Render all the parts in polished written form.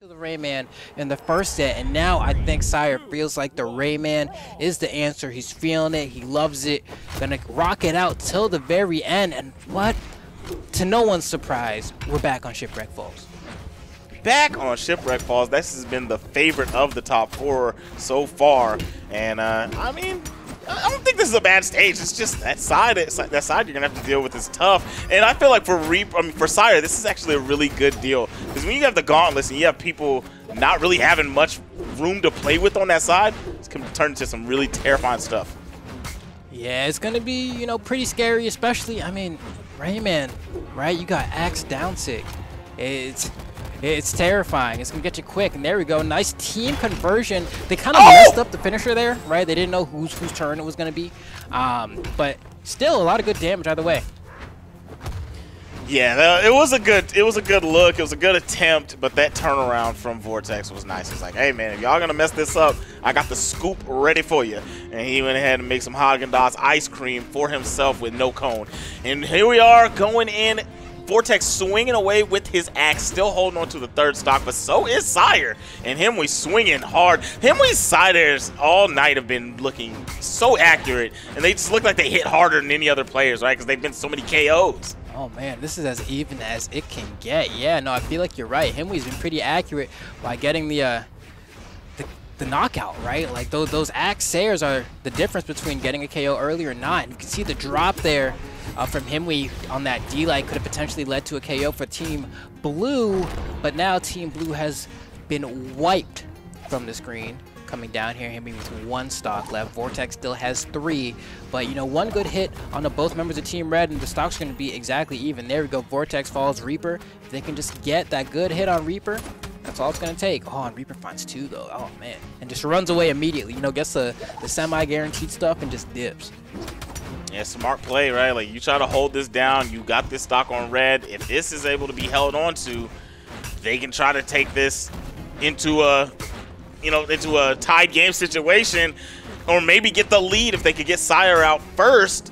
To the Rayman in the first set, and now I think Sire feels like the Rayman is the answer. He's feeling it, he loves it, gonna rock it out till the very end. And what? To no one's surprise, we're back on Shipwreck Falls. Back on Shipwreck Falls. This has been the favorite of the top four so far, and I mean, I don't think this is a bad stage. It's just that side you're gonna have to deal with is tough. And I feel like for Sire, this is actually a really good deal, because when you have the gauntlets and you have people not really having much room to play with on that side, it's gonna turn into some really terrifying stuff. Yeah, it's gonna be, you know, pretty scary, especially, I mean, Rayman, right? You got Axe down sick. It's terrifying. It's gonna get you quick, and there we go. Nice team conversion. They kind of messed up the finisher there, right? They didn't know whose turn it was gonna be, but still a lot of good damage either way. Yeah, it was a good look. It was a good attempt, but that turnaround from Vortex was nice. It's like, hey man, if y'all gonna mess this up, I got the scoop ready for you. And he went ahead and made some Haagen-Dazs ice cream for himself with no cone. And here we are going in. Vortex swinging away with his axe, still holding on to the third stock, but so is Sire. And Himwy swinging hard. Himwy Sire's all night have been looking so accurate, and they just look like they hit harder than any other players, right? Because they've been so many KOs. Oh man, this is as even as it can get. Yeah, no, I feel like you're right. Himwy's been pretty accurate by getting the knockout, right? Like those axe sayers are the difference between getting a KO early or not. And you can see the drop there from Himwy on that D-Light could have potentially led to a KO for Team Blue, but now Team Blue has been wiped from the screen. Coming down here, Himwy with one stock left. Vortex still has 3, but you know, one good hit on both members of Team Red, and the stock's going to be exactly even. There we go. Vortex falls Reaper. If they can just get that good hit on Reaper, that's all it's going to take. Oh, and Reaper finds 2 though. Oh man, and just runs away immediately. You know, gets the semi-guaranteed stuff and just dips. Yeah, smart play, right? Like, you try to hold this down. You got this stock on red. If this is able to be held on to, they can try to take this into a tied game situation, or maybe get the lead if they could get Sire out first.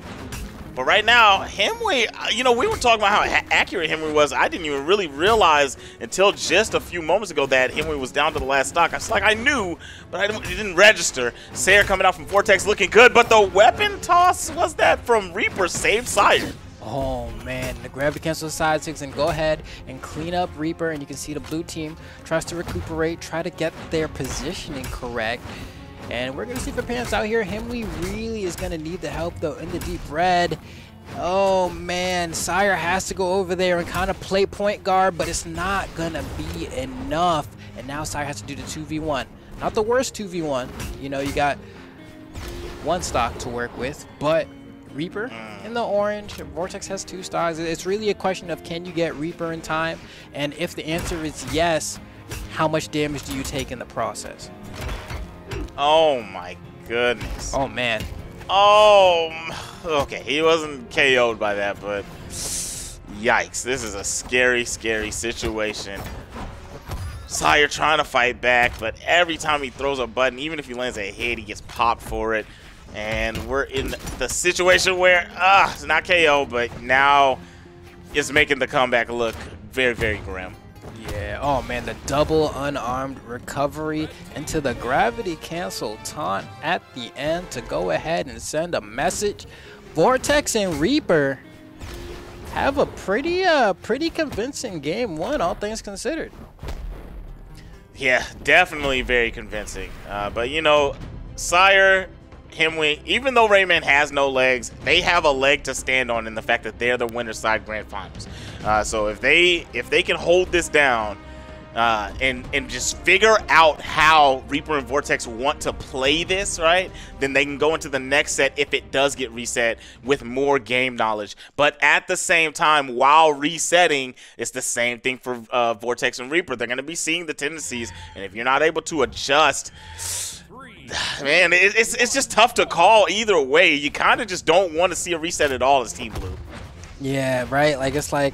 But right now, Himwy, you know, we were talking about how accurate Himwy was. I didn't even really realize until just a few moments ago that Himwy was down to the last stock. I was like, I knew, but it didn't register. Sire coming out from Vortex looking good, but the weapon toss was that from Reaper saved Sire. Oh man, the gravity cancel side 6 and go ahead and clean up Reaper, and you can see the blue team tries to recuperate, try to get their positioning correct. And we're going to see if it pans out here. Himwy really is going to need the help though in the deep red. Oh man, Sire has to go over there and kind of play point guard, but it's not going to be enough. And now Sire has to do the 2v1. Not the worst 2v1. You know, you got one stock to work with, but Reaper in the orange, Vortex has 2 stocks. It's really a question of, can you get Reaper in time? And if the answer is yes, how much damage do you take in the process? Oh my goodness. Oh man. Oh, okay. He wasn't KO'd by that, but yikes. This is a scary, scary situation. Sire trying to fight back, but every time he throws a button, even if he lands a hit, he gets popped for it. And we're in the situation where, it's not KO, but now it's making the comeback look very, very grim. Yeah, oh man, the double unarmed recovery into the gravity cancel taunt at the end to go ahead and send a message. Vortex and Reaper have a pretty convincing game 1, all things considered. Yeah, definitely very convincing. But you know, Sire, Himwy, even though Rayman has no legs, they have a leg to stand on in the fact that they're the winner's side grand finals. So if they can hold this down and just figure out how Reaper and Vortex want to play this, right, then they can go into the next set if it does get reset with more game knowledge. But at the same time, while resetting, it's the same thing for Vortex and Reaper. They're going to be seeing the tendencies, and if you're not able to adjust, man, it's just tough to call either way. You kind of just don't want to see a reset at all as Team Blue. Yeah, right. Like, it's like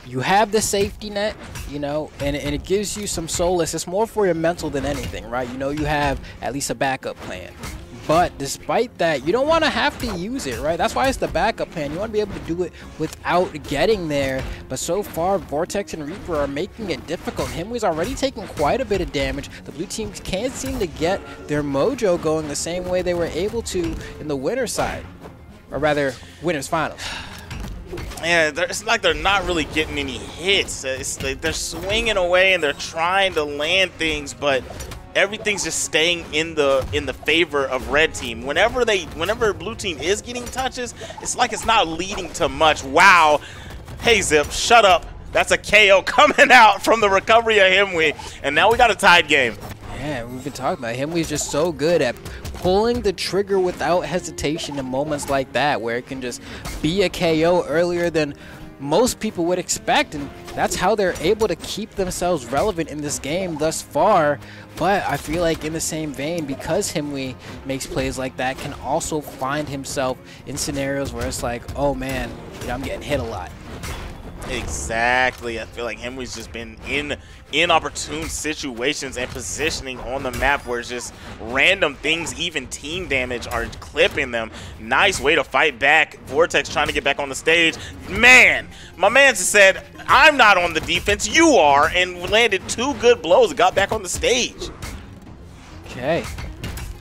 you have the safety net, you know, and it gives you some solace. It's more for your mental than anything, right? You know, you have at least a backup plan. But despite that, you don't want to have to use it, right? That's why it's the backup plan. You want to be able to do it without getting there. But so far, Vortex and Reaper are making it difficult. Himwy's already taking quite a bit of damage. The blue team can't seem to get their mojo going the same way they were able to in the winner's side. Or rather, winner's finals. Yeah, it's like they're not really getting any hits. It's like they're swinging away and they're trying to land things, but everything's just staying in the favor of red team. Whenever blue team is getting touches, it's like it's not leading to much. Wow. Hey Zip, shut up. That's a KO coming out from the recovery of Himwy, and now we got a tied game. Yeah, we've been talking about Himwy's just so good at pulling the trigger without hesitation in moments like that, where it can just be a KO earlier than most people would expect, and that's how they're able to keep themselves relevant in this game thus far. But I feel like in the same vein, because Himwy makes plays like that, can also find himself in scenarios where it's like, oh man, you know, I'm getting hit a lot. Exactly. I feel like Himwy's just been in inopportune situations and positioning on the map where it's just random things, even team damage, are clipping them. Nice way to fight back. Vortex trying to get back on the stage. Man, my man just said, I'm not on the defense, you are, and landed 2 good blows and got back on the stage. Okay.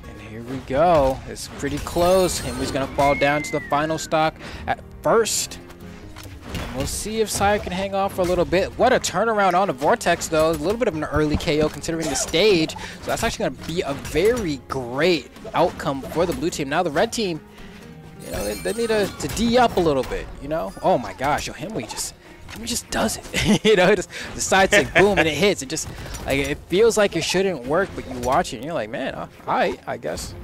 And here we go. It's pretty close. Himwy's going to fall down to the final stock at first. We'll see if Sire can hang off for a little bit. What a turnaround on the Vortex, though. A little bit of an early KO considering the stage. So that's actually going to be a very great outcome for the blue team. Now the red team, you know, they need to D up a little bit, you know? Oh my gosh, yo, Himwy just does it. You know, it just decides to boom and it hits. It just, like, it feels like it shouldn't work, but you watch it and you're like, man, all right, I guess.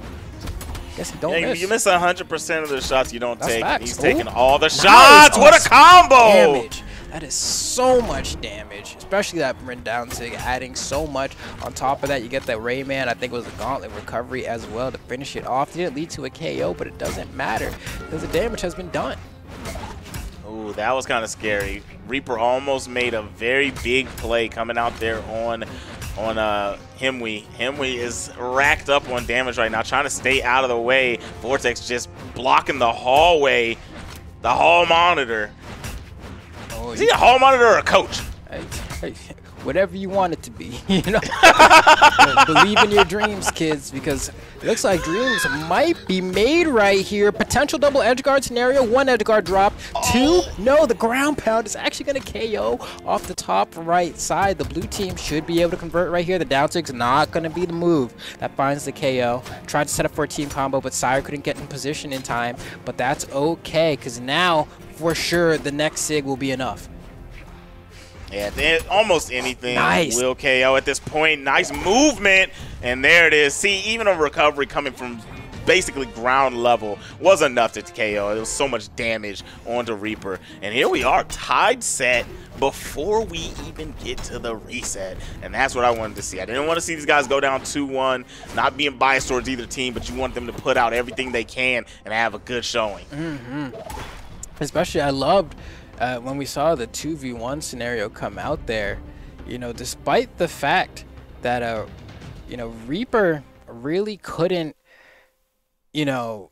Guess he don't miss. You miss 100% of the shots you don't take. Facts. He's taking all the shots. What a combo! Damage. That is so much damage, especially that down sig adding so much. On top of that, you get that Rayman. I think it was a gauntlet recovery as well to finish it off. It didn't lead to a KO, but it doesn't matter because the damage has been done. Ooh, that was kind of scary. Reaper almost made a very big play coming out there on Himwy. Himwy is racked up on damage right now, trying to stay out of the way. Vortex just blocking the hallway, the hall monitor. Oh, is he a hall monitor or a coach? Hey, whatever you want it to be, you know. Believe in your dreams, kids, because it looks like dreams might be made right here. Potential double edge guard scenario. 1 edge guard drop. 2, no, the ground pound is actually going to KO off the top right side. The blue team should be able to convert right here. The down sig's not going to be the move that finds the KO. Tried to set up for a team combo, but Sire couldn't get in position in time. But that's okay, because now, for sure, the next sig will be enough. Yeah, almost anything will KO at this point. Nice movement, and there it is. See, even a recovery coming from basically ground level was enough to KO. It was so much damage onto Reaper. And here we are, tied set before we even get to the reset. And that's what I wanted to see. I didn't want to see these guys go down 2-1, not being biased towards either team, but you want them to put out everything they can and have a good showing. Especially, I loved when we saw the 2v1 scenario come out there, you know, despite the fact that, you know, Reaper really couldn't, you know,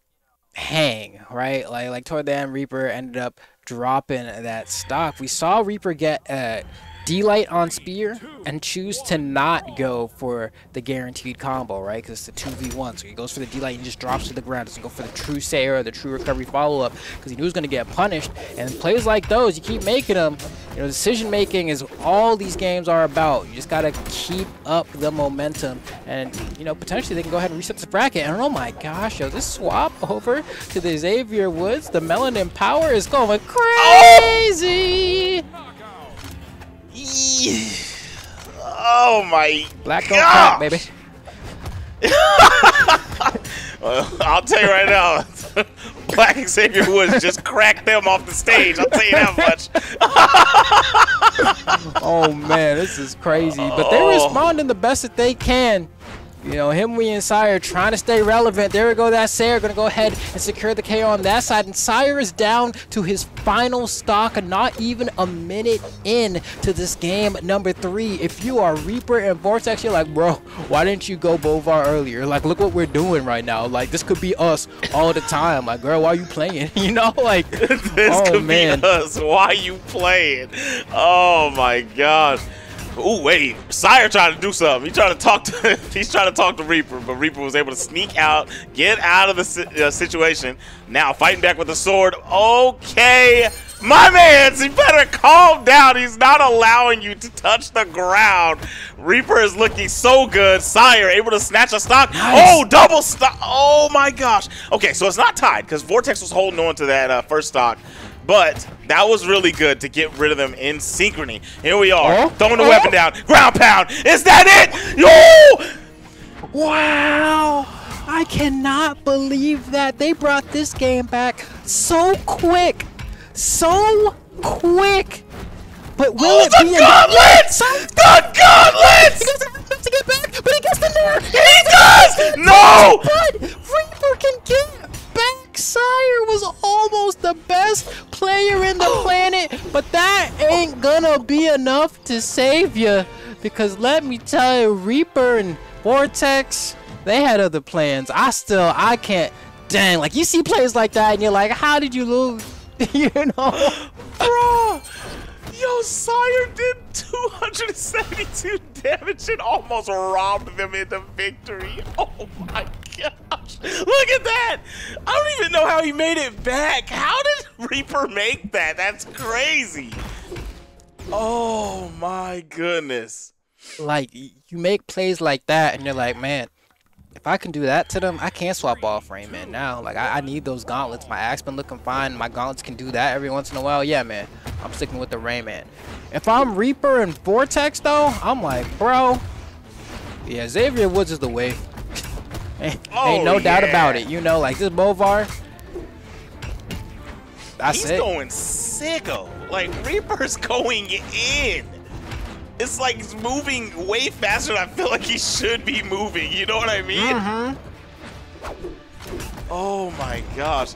hang, right? Like toward the end, Reaper ended up dropping that stock. We saw Reaper get D-Light on Spear and choose to not go for the guaranteed combo, right? Because it's the 2v1, so he goes for the D-Light and he just drops to the ground. Doesn't go for the true Sire or the true recovery follow-up because he knew he was going to get punished. And plays like those, you keep making them. You know, decision-making is all these games are about. You just got to keep up the momentum. And, you know, potentially they can go ahead and reset this bracket. And oh my gosh, yo, this swap over to the Xavier Woods, the Melanin Power is going crazy. Oh my Black don't crack, baby. Well, I'll tell you right now, Black Xavier Woods just cracked them off the stage. I'll tell you that much. Oh man, this is crazy. But they're responding the best that they can. You know, Himwy and Sire trying to stay relevant. There we go, that Sire going to go ahead and secure the KO on that side. And Sire is down to his final stock, not even a minute in to this game number 3. If you are Reaper and Vortex, you're like, bro, why didn't you go Bovar earlier? Like, look what we're doing right now. Like, this could be us all the time. Like, girl, why are you playing? You know, like, this could be us. Why are you playing? Oh, my God. Ooh, wait, Sire trying to do something. He's trying to talk to Reaper, but Reaper was able to sneak out, get out of the situation. Now fighting back with the sword. Okay, my man, he better calm down. He's not allowing you to touch the ground. Reaper is looking so good. Sire able to snatch a stock. Nice. Oh, double stock. Oh my gosh. Okay, so it's not tied because Vortex was holding on to that first stock. But that was really good to get rid of them in synchrony. Here we are, throwing the weapon down. Ground pound. Is that it? Yo! Wow. I cannot believe that. They brought this game back so quick. So quick. But will it be the gauntlets? The gauntlets! He doesn't to get back, but he gets the nair. He does! No! But Reaper can get back. Sire was almost the best player in the planet, but that ain't gonna be enough to save you, because let me tell you, Reaper and Vortex, they had other plans. I can't, dang, like you see plays like that and you're like, how did you lose? You know? Bro, yo, Sire did 272 damage and almost robbed them into victory. Oh my gosh. Look at that. I don't even know how he made it back. How did Reaper make that? That's crazy. Oh my goodness. Like, you make plays like that and you're like, man, if I can do that to them, I can't swap off Rayman now. Like, I need those gauntlets. My axe been looking fine. My gauntlets can do that every once in a while. Yeah, man, I'm sticking with the Rayman. If I'm Reaper and Vortex, though, I'm like, bro, yeah, Xavier Woods is the way. Ain't no doubt about it. You know, like this Bovar, that's it. He's going sicko. Like, Reaper's going in. It's like he's moving way faster than I feel like he should be moving. You know what I mean? Oh my gosh.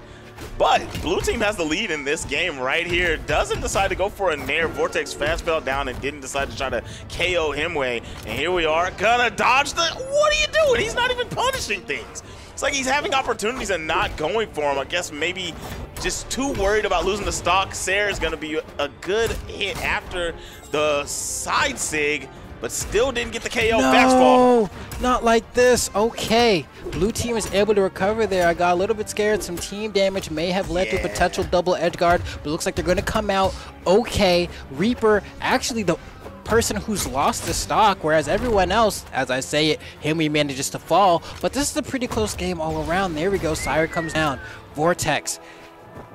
But blue team has the lead in this game right here. Doesn't decide to go for a nair. Vortex fast fell down and didn't decide to try to KO Himwy. And here we are, gonna dodge the... What are you doing? He's not even punishing things. It's like he's having opportunities and not going for them. I guess maybe just too worried about losing the stock. Sire is gonna be a good hit after the side sig, but still didn't get the KO. No, not like this. Okay, blue team is able to recover there. I got a little bit scared. Some team damage may have led to a potential double edge guard, but it looks like they're going to come out okay. Reaper, actually the person who's lost the stock, whereas everyone else, as I say it, Himwy manages to fall. But this is a pretty close game all around. There we go. Sire comes down. Vortex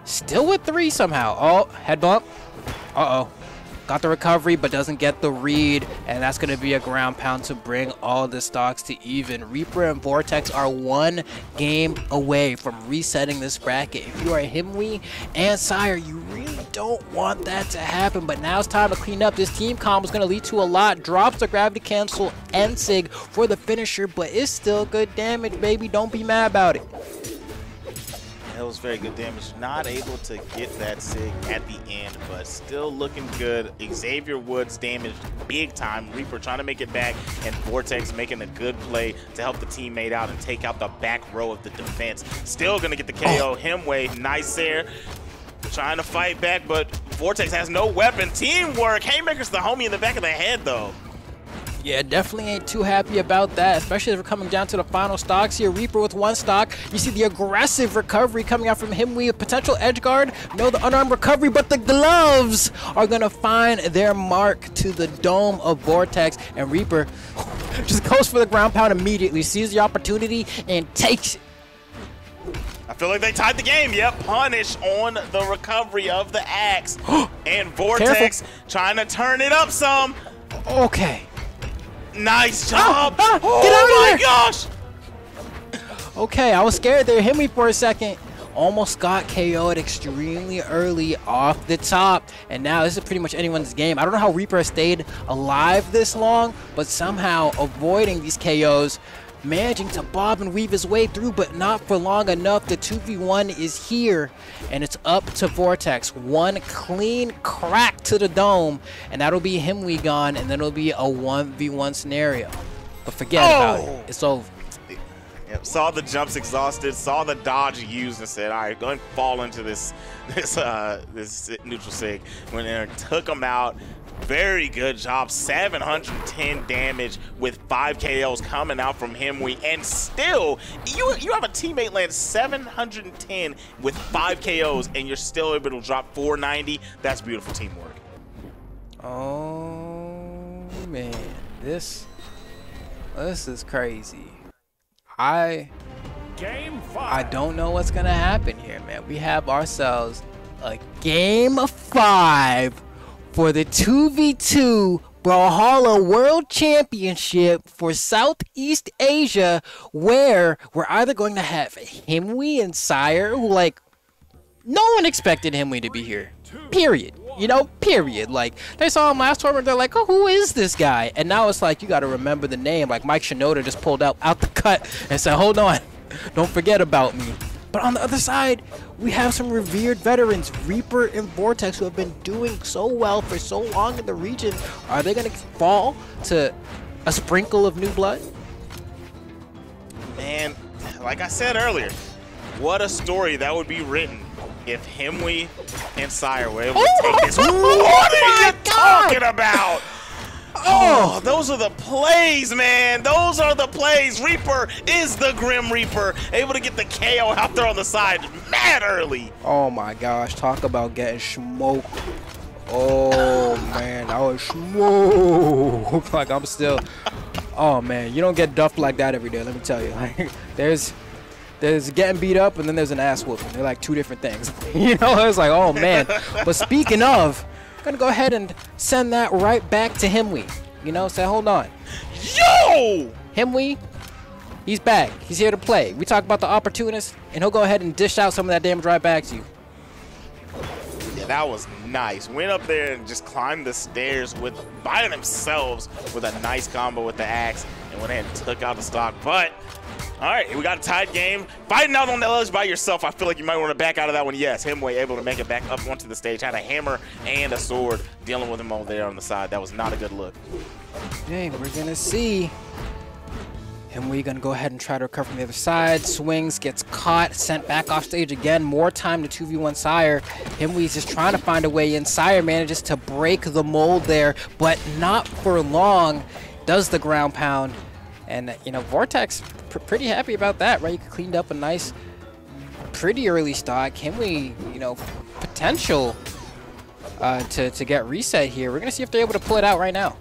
still with 3 somehow. Oh, head bump. Uh-oh. Got the recovery, but doesn't get the read, and that's going to be a ground pound to bring all the stocks to even. Reaper and Vortex are 1 game away from resetting this bracket. If you are Himwy and Sire, you really don't want that to happen, but now it's time to clean up. This team combo is going to lead to a lot. Drops the gravity cancel and sig for the finisher, but it's still good damage, baby. Don't be mad about it. That was very good damage. Not able to get that sig at the end, but still looking good. Xavier Woods damaged big time. Reaper trying to make it back, and Vortex making a good play to help the teammate out and take out the back row of the defense. Still gonna get the KO. Himwy, nice there. Trying to fight back, but Vortex has no weapon. Teamwork. Haymaker's the homie in the back of the head, though. Yeah, definitely ain't too happy about that, especially as we're coming down to the final stocks here. Reaper with 1 stock. You see the aggressive recovery coming out from Himwy, a potential edge guard. No, the unarmed recovery, but the gloves are going to find their mark to the dome of Vortex. And Reaper just goes for the ground pound immediately, sees the opportunity, and takes it. I feel like they tied the game. Yep, punish on the recovery of the axe. And Vortex trying to turn it up some. Okay. Nice job! Get out of my here. Gosh! Okay, I was scared there. Hit me for a second. Almost got KO'd extremely early off the top. And now this is pretty much anyone's game. I don't know how Reaper has stayed alive this long, but somehow avoiding these KOs managing to bob and weave his way through, but not for long enough. The 2v1 is here, and it's up to Vortex. One clean crack to the dome, and that'll be Himwy gone, and then it'll be a 1v1 scenario. But forget about it. It's over. Yep, saw the jumps exhausted, saw the dodge used, and said, all right, go ahead and fall into this neutral sig. Went in there, took him out. Very good job. 710 damage with 5 KOs coming out from Himwy, and still you have a teammate land 710 with 5 KOs, and you're still able to drop 490. That's beautiful teamwork. Oh man, this is crazy. I don't know what's gonna happen here, man. We have ourselves a game 5 for the 2v2 Brawlhalla World Championship for Southeast Asia, where we're either going to have Himwy and Sire, who, like, no one expected Himwy to be here. Period. You know, period. Like, they saw him last tournament, they're like, oh, who is this guy? And now it's like, you got to remember the name. Like, Mike Shinoda just pulled out the cut and said, hold on, don't forget about me. But on the other side, we have some revered veterans, Reaper and Vortex, who have been doing so well for so long in the region. Are they going to fall to a sprinkle of new blood? Man, like I said earlier, what a story that would be written if Himwy and Sire were able to take this. What are you talking about? Oh, those are the plays, man. Those are the plays. Reaper is the Grim Reaper. Able to get the KO out there on the side mad early. Oh, my gosh. Talk about getting smoked. Oh, man. I was smoked. Like, I'm still... Oh, man. You don't get duffed like that every day, let me tell you. Like, there's getting beat up, and then there's an ass whooping. They're like two different things. You know, it's like, oh, man. But speaking of... Gonna go ahead and send that right back to Himwy. You know, say, hold on. Yo! Himwy, he's back. He's here to play. We talk about the opportunist, and he'll go ahead and dish out some of that damage right back to you. Yeah, that was nice. Went up there and just climbed the stairs by themselves with a nice combo with the axe, and went ahead and took out the stock. But all right, we got a tied game. Fighting out on the ledge by yourself, I feel like you might want to back out of that one. Yes, Himwy able to make it back up onto the stage. Had a hammer and a sword dealing with him over there on the side. That was not a good look. Okay, we're going to see. Himwy going to go ahead and try to recover from the other side. Swings, gets caught, sent back off stage again. More time to 2v1 Sire. Himwy's just trying to find a way in. Sire manages to break the mold there, but not for long. Does the ground pound. And, you know, Vortex, pretty happy about that, right? You cleaned up a nice, pretty early stock. Himwy, you know, potential to get reset here. We're going to see if they're able to pull it out right now.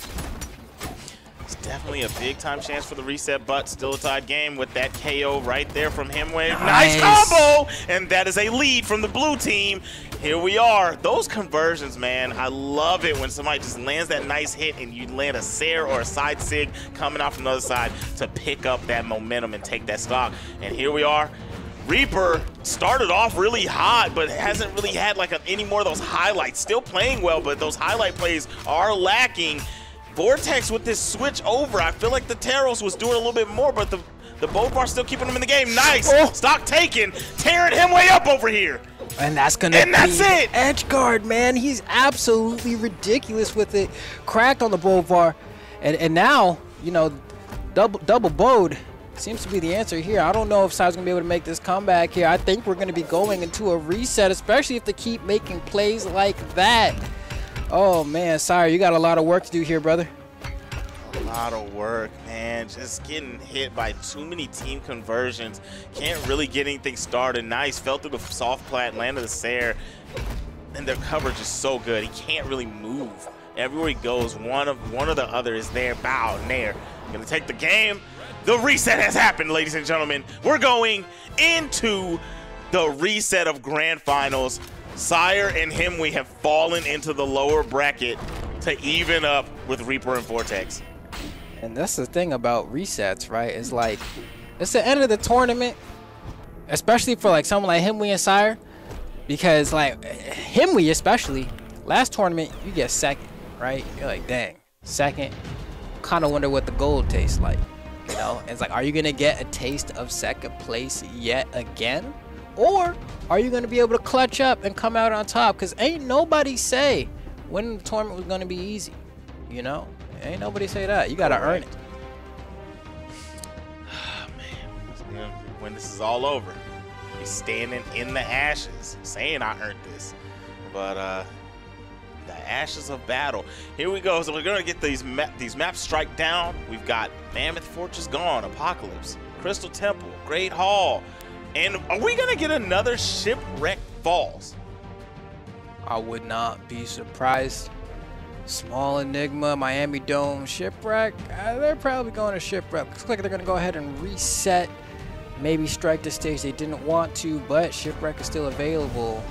It's definitely a big-time chance for the reset, but still a tied game with that KO right there from Himwy. Nice combo! And that is a lead from the blue team. Here we are. Those conversions, man, I love it when somebody just lands that nice hit and you land a Sare or a side sig coming out from the other side to pick up that momentum and take that stock. And here we are. Reaper started off really hot, but hasn't really had like any more of those highlights. Still playing well, but those highlight plays are lacking. Vortex with this switch over, I feel like the Taros was doing a little bit more, but the Bovar still keeping him in the game. Nice. Stock taken. Tearing Himwy up over here. And that's going to be it. Edge guard, man. He's absolutely ridiculous with it. Cracked on the Bovar. And now, you know, double bowed seems to be the answer here. I don't know if Sire's going to be able to make this comeback here. I think we're going to be going into a reset, especially if they keep making plays like that. Oh, man, Sire, you got a lot of work to do here, brother. A lot of work, man. Just getting hit by too many team conversions. Can't really get anything started. Nice. Fell through the soft plat, landed the Sare. And their coverage is so good. He can't really move. Everywhere he goes, one or the other is there. Bow, and there. Gonna take the game. The reset has happened, ladies and gentlemen. We're going into the reset of Grand Finals. Sire and Himwy have fallen into the lower bracket to even up with Reaper and Vortex. And that's the thing about resets, right? It's like, it's the end of the tournament, especially for like someone like Himwy and Sire, because like Himwy especially, last tournament you get second, right? You're like, dang, second. Kind of wonder what the gold tastes like. You know, it's like, are you gonna get a taste of second place yet again, or are you gonna be able to clutch up and come out on top? Because ain't nobody say winning the tournament was gonna be easy. You know, ain't nobody say that. You gotta earn it. Man, when this is all over, be standing in the ashes, saying I earned this, but the ashes of battle. Here we go. So we're gonna get these maps strike down. We've got Mammoth Fortress gone, Apocalypse, Crystal Temple, Great Hall, and are we gonna get another Shipwreck Falls? I would not be surprised. Small Enigma, Miami Dome, Shipwreck. They're probably going to Shipwreck. Looks like they're gonna go ahead and reset. Maybe strike the stage they didn't want to, but Shipwreck is still available.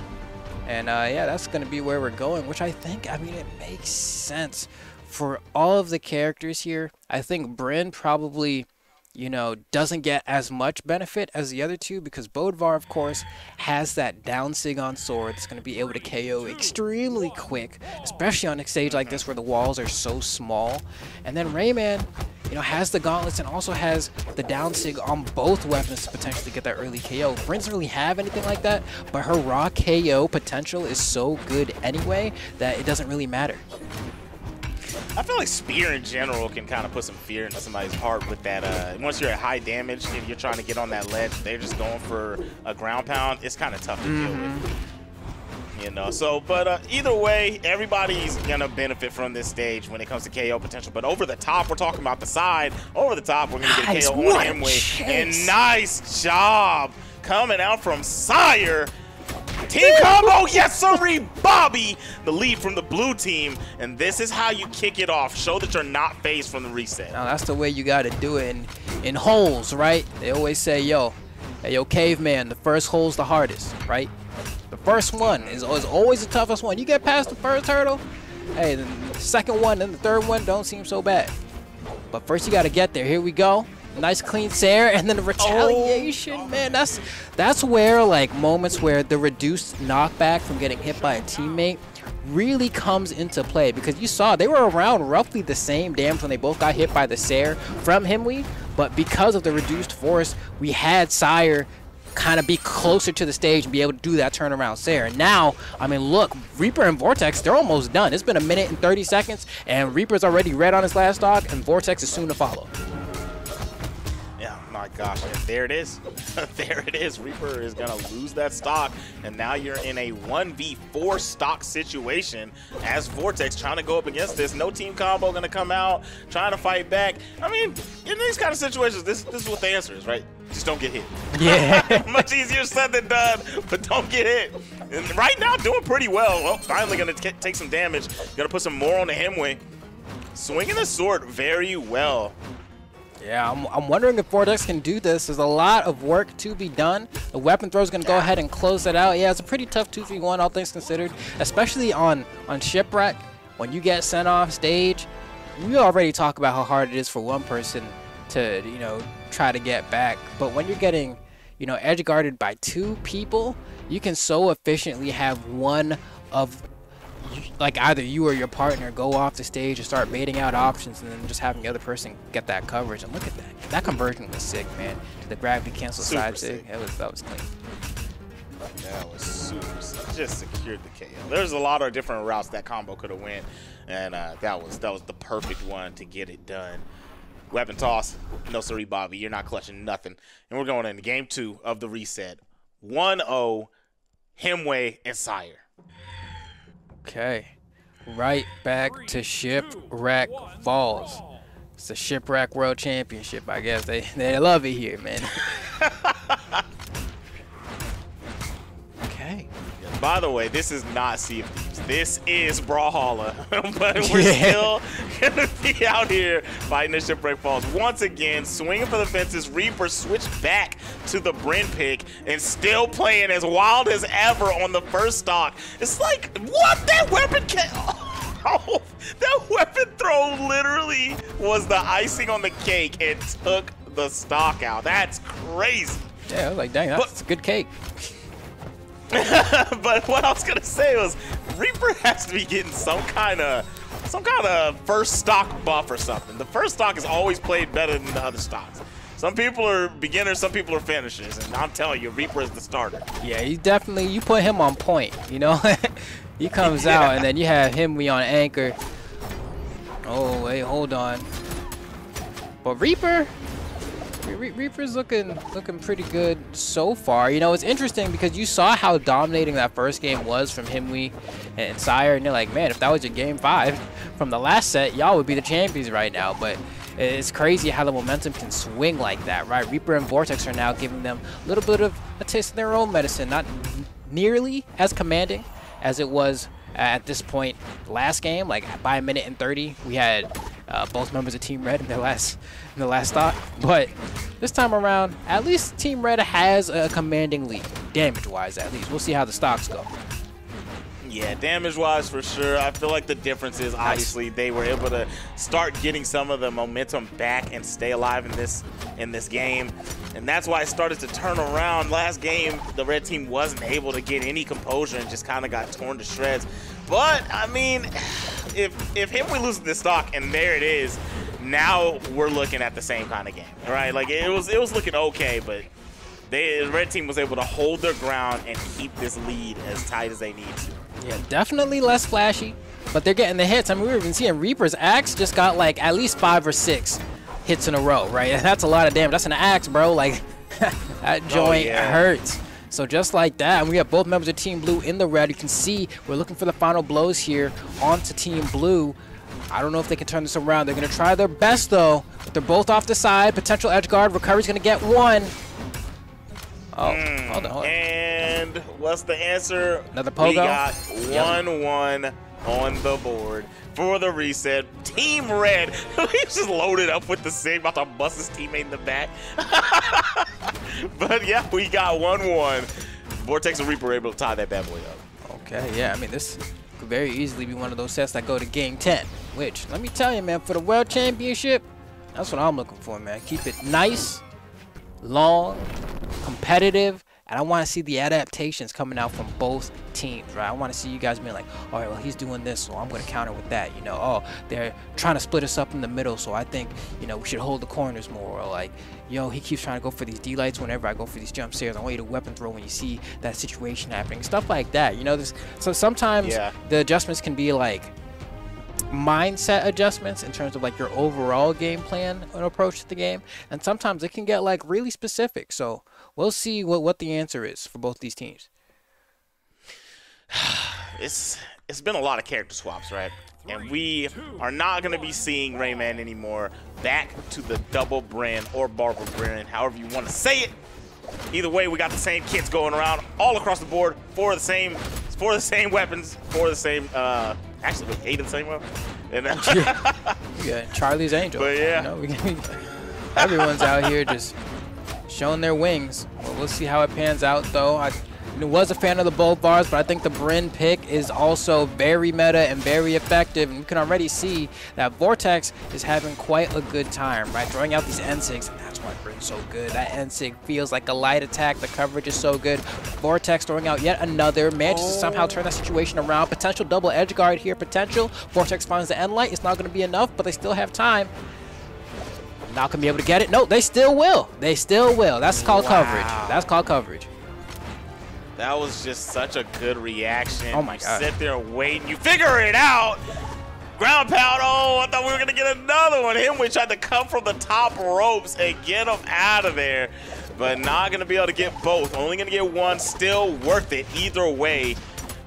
And yeah, that's going to be where we're going, which I think, I mean, it makes sense for all of the characters here. I think Bryn probably, you know, doesn't get as much benefit as the other two because Bodvar, of course, has that down sig on sword that's going to be able to KO extremely quick, especially on a stage like this where the walls are so small. And then Rayman, you know, has the gauntlets and also has the down sig on both weapons to potentially get that early KO. Bryn doesn't really have anything like that, but her raw KO potential is so good anyway that it doesn't really matter. I feel like Spear in general can kind of put some fear into somebody's heart with that. Once you're at high damage and you're trying to get on that ledge, they're just going for a ground pound. It's kind of tough to deal with. You know, so, but either way, everybody's gonna benefit from this stage when it comes to KO potential. But over the top, we're talking about the side. Over the top, we're gonna get a KO on Himwy. And nice job coming out from Sire. Team combo, yes sirree, Bobby, the lead from the blue team. And this is how you kick it off. Show that you're not phased from the reset. Now, that's the way you gotta do it in holes, right? They always say, yo, hey, yo, caveman, the first hole's the hardest, right? The first one is always the toughest one. You get past the first hurdle, hey, the second one and the third one don't seem so bad. But first you got to get there. Here we go. Nice clean Sare, and then the retaliation, man. That's where, like, moments where the reduced knockback from getting hit by a teammate really comes into play, because you saw they were around roughly the same damage when they both got hit by the Sare from Himwy, but because of the reduced force, we had Sire kind of be closer to the stage and be able to do that turnaround Sare. And now, I mean, look, Reaper and Vortex, they're almost done. It's been 1 minute and 30 seconds, and Reaper's already red on his last stock, and Vortex is soon to follow. Yeah, my gosh, there it is. There it is. Reaper is going to lose that stock, and now you're in a 1v4 stock situation as Vortex trying to go up against this. No team combo going to come out, trying to fight back. I mean, in these kind of situations, this is what the answer is, right? Just don't get hit. Yeah. Much easier said than done, but don't get hit. And right now, doing pretty well. Well, finally going to take some damage. Going to put some more on the Himwy. Swinging the sword very well. Yeah, I'm wondering if Vortex can do this. There's a lot of work to be done. The weapon throw is going to go ahead and close it out. Yeah, it's a pretty tough 2v1, all things considered, especially on Shipwreck. When you get sent off stage, we already talk about how hard it is for one person to, you know, try to get back. But when you're getting, you know, edge guarded by 2 people, you can so efficiently have one of, like, either you or your partner go off the stage and start baiting out options, and then just having the other person get that coverage. And look at that. That conversion was sick, man. To the gravity cancel side sig. That was clean. That was super sick. Just secured the KO. There's a lot of different routes that combo could have went, and that was the perfect one to get it done. Weapon toss. No sirree, Bobby. You're not clutching nothing. And we're going into game 2 of the reset. 1-0, Himwy and Sire. Okay, right back to Shipwreck Falls. It's the Shipwreck World Championship, I guess. They love it here, man. Okay. By the way, this is not Sea of Thieves. This is Brawlhalla. But we're still going to be out here fighting the Shipwreck Falls. Once again, swinging for the fences. Reaper switched back to the Bryn pick and still playing as wild as ever on the first stock. It's like, what? That weapon can't... Oh, that weapon throw literally was the icing on the cake and took the stock out. That's crazy. Yeah, I was like, dang, that's a good cake. But what I was gonna say was Reaper has to be getting some kind of some kind of first stock buff or something. The first stock is always played better than the other stocks. Some people are beginners, some people are finishers, and I'm telling you, Reaper is the starter. Yeah, he definitely, you put him on point, you know? He comes out, and then you have Himwy on anchor. Oh, wait, hold on. But Reaper's looking pretty good so far. You know, it's interesting because you saw how dominating that first game was from Himwy and Sire, and you're like, man, if that was your game 5 from the last set, y'all would be the champions right now. But it's crazy how the momentum can swing like that, right? Reaper and Vortex are now giving them a little bit of a taste of their own medicine, not nearly as commanding as it was at this point last game. Like by a minute and 30, we had both members of Team Red in the last stock. But this time around, at least Team Red has a commanding lead, damage-wise at least. We'll see how the stocks go. Yeah, damage-wise for sure. I feel like the difference is obviously they were able to start getting some of the momentum back and stay alive in this game, and that's why it started to turn around. Last game, the red team wasn't able to get any composure and just kind of got torn to shreds. But I mean, if Himwy loses this stock and there it is, now we're looking at the same kind of game, right? Like it was looking okay, but the red team was able to hold their ground and keep this lead as tight as they need to. Yeah, definitely less flashy, but they're getting the hits. I mean, we were even seeing Reaper's axe just got like at least 5 or 6 hits in a row, right? That's a lot of damage. That's an axe, bro. Like, that joint hurts. So just like that, and we have both members of Team Blue in the red. You can see we're looking for the final blows here onto Team Blue. I don't know if they can turn this around. They're going to try their best, though. But they're both off the side. Potential edge guard. Recovery's going to get one. Oh, hold on. And what's the answer? Another pogo? We got 1-1 on the board for the reset. Team Red, he's just loaded up with the same, about to bust his teammate in the back. But yeah, we got 1-1. Vortex and Reaper were able to tie that bad boy up. Okay, yeah, I mean, this could very easily be one of those sets that go to game 10, which, let me tell you, man, for the World Championship, that's what I'm looking for, man. Keep it nice, long, competitive, and I want to see the adaptations coming out from both teams, right? I want to see you guys being like, all right, well, he's doing this, so I'm going to counter with that, you know. Oh, they're trying to split us up in the middle, so I think, you know, we should hold the corners more. Or like, yo, he keeps trying to go for these D-lights whenever I go for these jump stairs. I want you to weapon throw when you see that situation happening. Stuff like that, you know. So sometimes the adjustments can be like mindset adjustments in terms of like your overall game plan and approach to the game, and sometimes it can get like really specific. So we'll see what the answer is for both these teams. It's been a lot of character swaps, right? And we are not going to be seeing Rayman anymore back to the double brand or barber brand, however you want to say it. Either way, we got the same kits going around all across the board for the same weapons, for the same actually we hated the same weapon. And yeah, Charlie's Angel. But yeah, you know, everyone's out here just showing their wings. Well, we'll see how it pans out, though. I was a fan of the both bars, but I think the Bryn pick is also very meta and very effective. And you can already see that Vortex is having quite a good time, right? Throwing out these N-Sigs, and that's why Bryn's so good. That N-Sig feels like a light attack. The coverage is so good. Vortex throwing out yet another. Manages to somehow turn that situation around. Potential double edge guard here. Potential. Vortex finds the end light. It's not going to be enough, but they still have time. Not going to be able to get it. No, they still will. They still will. That's called coverage. That's called coverage. That was just such a good reaction. Oh my God. You sit there and wait, and you figure it out. Ground pound. Oh, I thought we were going to get another one. Himwy tried to come from the top ropes and get him out of there, but not going to be able to get both. Only going to get one. Still worth it either way.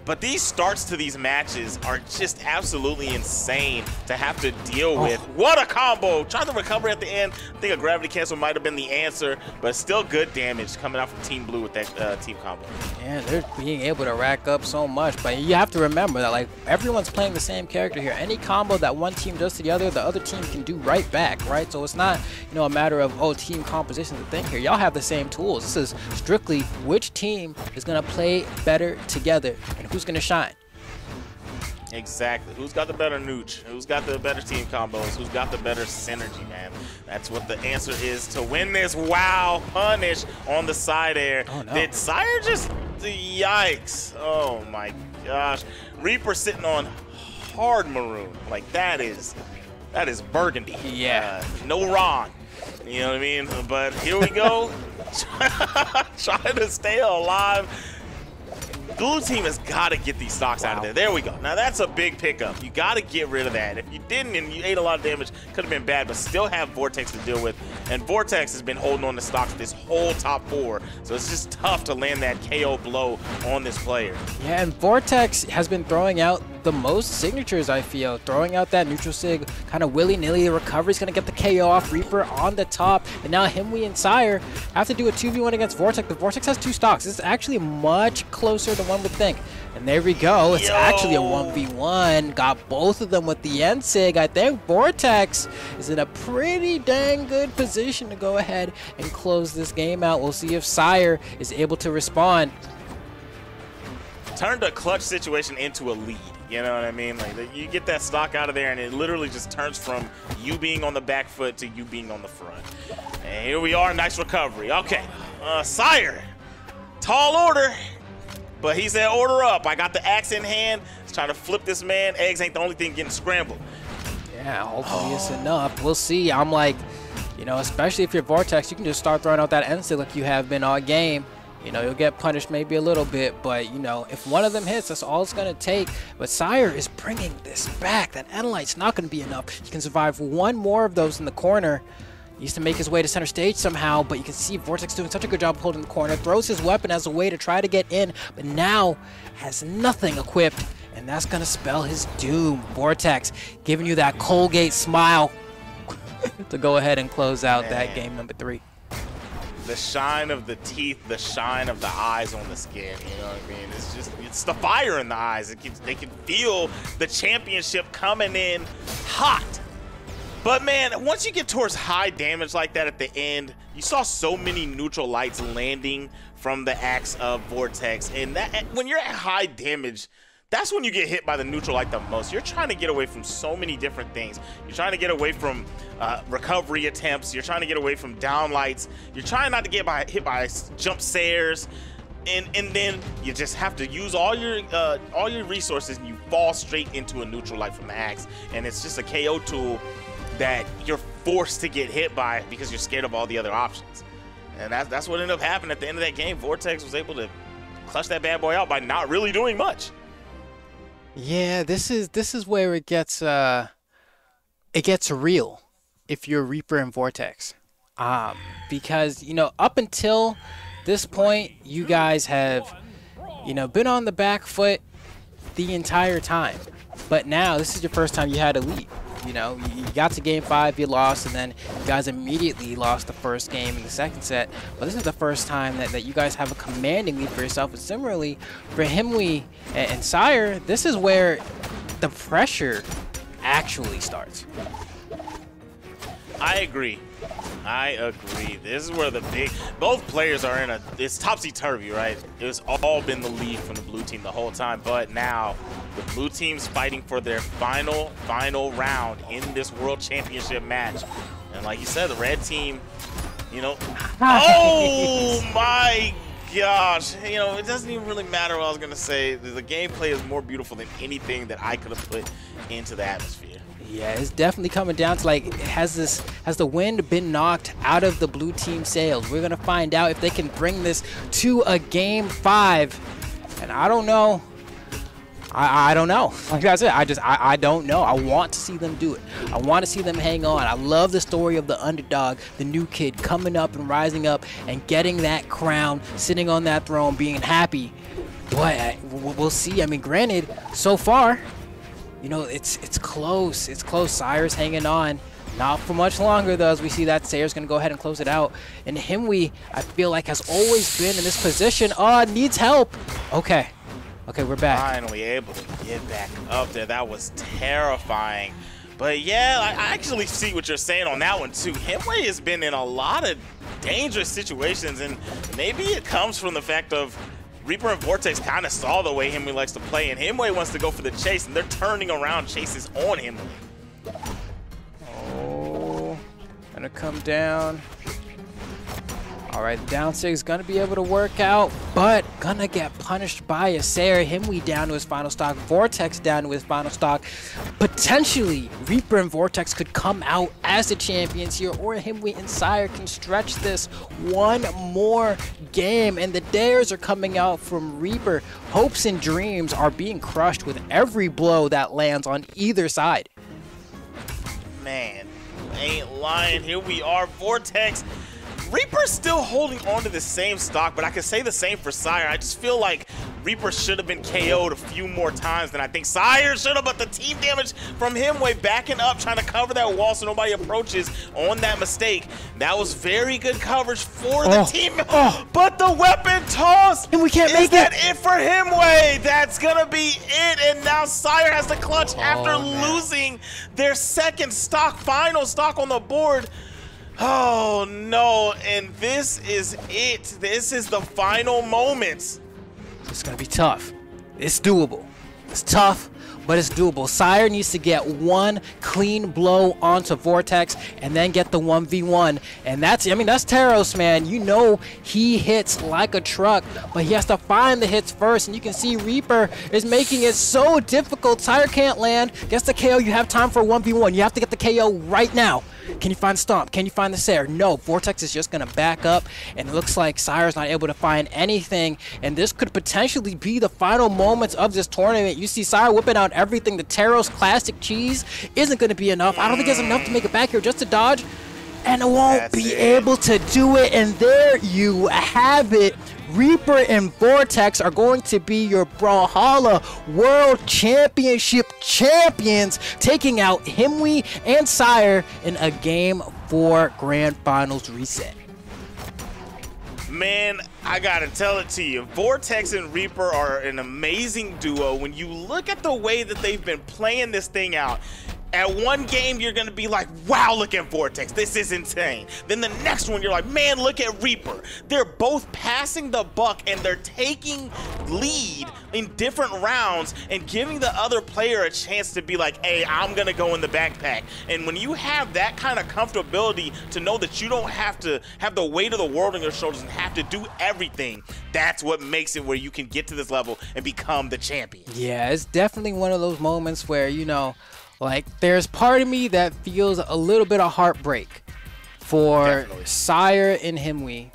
But these starts to these matches are just absolutely insane to have to deal with. What a combo. Trying to recover at the end. I think a gravity cancel might have been the answer, but still good damage coming out from Team Blue with that team combo. Yeah, they're being able to rack up so much, but you have to remember that like everyone's playing the same character here. Any combo that one team does to the other team can do right back, right? So it's not, you know, a matter of, oh, team composition is the thing here. Y'all have the same tools. This is strictly which team is going to play better together and who's going to shine. Exactly. Who's got the better nooch? Who's got the better team combos? Who's got the better synergy, man? That's what the answer is to win this. Wow, punish on the side air. Oh, no. Did Sire just... Yikes. Oh, my gosh. Reaper sitting on hard maroon. Like that is burgundy. Yeah. No wrong. You know what I mean? But here we go. Trying to stay alive. Blue team has got to get these stocks out of there. There we go. Now that's a big pickup. You got to get rid of that. If you didn't and you ate a lot of damage, could have been bad, but still have Vortex to deal with. And Vortex has been holding on to stocks this whole top 4, so it's just tough to land that KO blow on this player. Yeah, and Vortex has been throwing out the most signatures, I feel. Throwing out that neutral sig kind of willy-nilly. The recovery's going to get the KO off Reaper on the top. And now Himwy and Sire have to do a 2v1 against Vortex. The Vortex has 2 stocks. This is actually much closer than one would think. And there we go. It's actually a 1v1. Got both of them with the end sig. I think Vortex is in a pretty dang good position to go ahead and close this game out. We'll see if Sire is able to respond. Turned a clutch situation into a lead. You know what I mean? Like you get that stock out of there, and it literally just turns from you being on the back foot to you being on the front. And here we are, nice recovery. Okay, Sire, tall order, but he said order up. I got the axe in hand. He's trying to flip this man. Eggs ain't the only thing getting scrambled. Yeah, hopefully it's enough. We'll see. I'm like, you know, especially if you're Vortex, you can just start throwing out that end stick like you have been all game. You know, you'll get punished maybe a little bit, but, you know, if one of them hits, that's all it's going to take. But Sire is bringing this back. That end light's not going to be enough. He can survive one more of those in the corner. He needs to make his way to center stage somehow, but you can see Vortex doing such a good job holding the corner. Throws his weapon as a way to try to get in, but now has nothing equipped, and that's going to spell his doom. Vortex giving you that Colgate smile to go ahead and close out that game number 3. The shine of the teeth, the shine of the eyes on the skin, you know what I mean? It's just, it's the fire in the eyes. They can feel the championship coming in hot. But man, once you get towards high damage like that at the end, you saw so many neutral lights landing from the axe of Vortex. And that when you're at high damage, that's when you get hit by the neutral light the most. You're trying to get away from so many different things. You're trying to get away from recovery attempts. You're trying to get away from down lights. You're trying not to get hit by jump sares. And then you just have to use all your resources, and you fall straight into a neutral light from the axe. And it's just a KO tool that you're forced to get hit by because you're scared of all the other options. And that's what ended up happening at the end of that game. Vortex was able to clutch that bad boy out by not really doing much. Yeah, this is where it gets real if you're Reaper and Vortex, because, you know, up until this point you guys have, you know, been on the back foot the entire time, but now this is your first time you had a lead. You know, you got to game 5, you lost, and then you guys immediately lost the first game in the second set. But this is the first time that you guys have a commanding lead for yourself. And similarly, for Himwy and Sire, this is where the pressure actually starts. I agree. This is where both players are in it's topsy-turvy, right? It's all been the lead from the blue team the whole time, but now the blue team's fighting for their final round in this world championship match. And like you said, the red team, you know, oh my gosh, you know, it doesn't even really matter what I was gonna say. The gameplay is more beautiful than anything that I could have put into the atmosphere. Yeah, it's definitely coming down to, like, has the wind been knocked out of the blue team sails? We're gonna find out if they can bring this to a game 5, and I don't know. I don't know. Like I said, I don't know. I want to see them do it. I want to see them hang on. I love the story of the underdog, the new kid coming up and rising up and getting that crown, sitting on that throne, being happy. But we'll see. I mean, granted, so far, you know, it's close. It's close. Sire's hanging on. Not for much longer, though, as we see that Sayer's going to go ahead and close it out. And Himwy, I feel like, has always been in this position. Oh, needs help. Okay. Okay, we're back. Finally able to get back up there. That was terrifying. But yeah, I actually see what you're saying on that one too. Himwy has been in a lot of dangerous situations, and maybe it comes from the fact of Reaper and Vortex kind of saw the way Himwy likes to play, and Himwy wants to go for the chase, and they're turning around chases on Himwy. Oh, gonna come down. All right, the down 6 is gonna be able to work out, but gonna get punished by a Sire. Himwy down to his final stock, Vortex down to his final stock. Potentially, Reaper and Vortex could come out as the champions here, or Himwy and Sire can stretch this one more game, and the dares are coming out from Reaper. Hopes and dreams are being crushed with every blow that lands on either side. Man, ain't lying. Here we are, Vortex. Reaper's still holding on to the same stock, but I could say the same for Sire. I just feel like Reaper should have been KO'd a few more times than I think Sire should have, but the team damage from Himwy backing up, trying to cover that wall so nobody approaches on that mistake. That was very good coverage for the team, but the weapon toss, and we can't make it for Himwy. That's gonna be it, and now Sire has to clutch after losing their second stock, final stock on the board. Oh no, and this is it. This is the final moments. It's gonna be tough. It's doable. It's tough, but it's doable. Sire needs to get one clean blow onto Vortex and then get the 1v1. And that's Taros, man. You know he hits like a truck, but he has to find the hits first. And you can see Reaper is making it so difficult. Sire can't land. Gets the KO. You have time for a 1v1. You have to get the KO right now. Can you find Stomp? Can you find the Sire? No, Vortex is just going to back up, and it looks like Sire's not able to find anything, and this could potentially be the final moments of this tournament. You see Sire whipping out everything. The Taros Classic Cheese isn't going to be enough. I don't think there's enough to make it back here just to dodge, and it won't be able to do it, and there you have it. Reaper and Vortex are going to be your Brawlhalla World Championship champions, taking out Himwy and Sire in a Game 4 Grand Finals reset. Man, I gotta tell it to you, Vortex and Reaper are an amazing duo. When you look at the way that they've been playing this thing out, at one game, you're going to be like, wow, look at Vortex. This is insane. Then the next one, you're like, man, look at Reaper. They're both passing the buck, and they're taking lead in different rounds and giving the other player a chance to be like, hey, I'm going to go in the backpack. And when you have that kind of comfortability to know that you don't have to have the weight of the world on your shoulders and have to do everything, that's what makes it where you can get to this level and become the champion. Yeah, it's definitely one of those moments where, you know, like, there's part of me that feels a little bit of heartbreak for Sire and Himwy,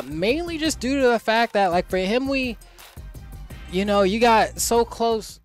mainly just due to the fact that, like, for Himwy, you know, you got so close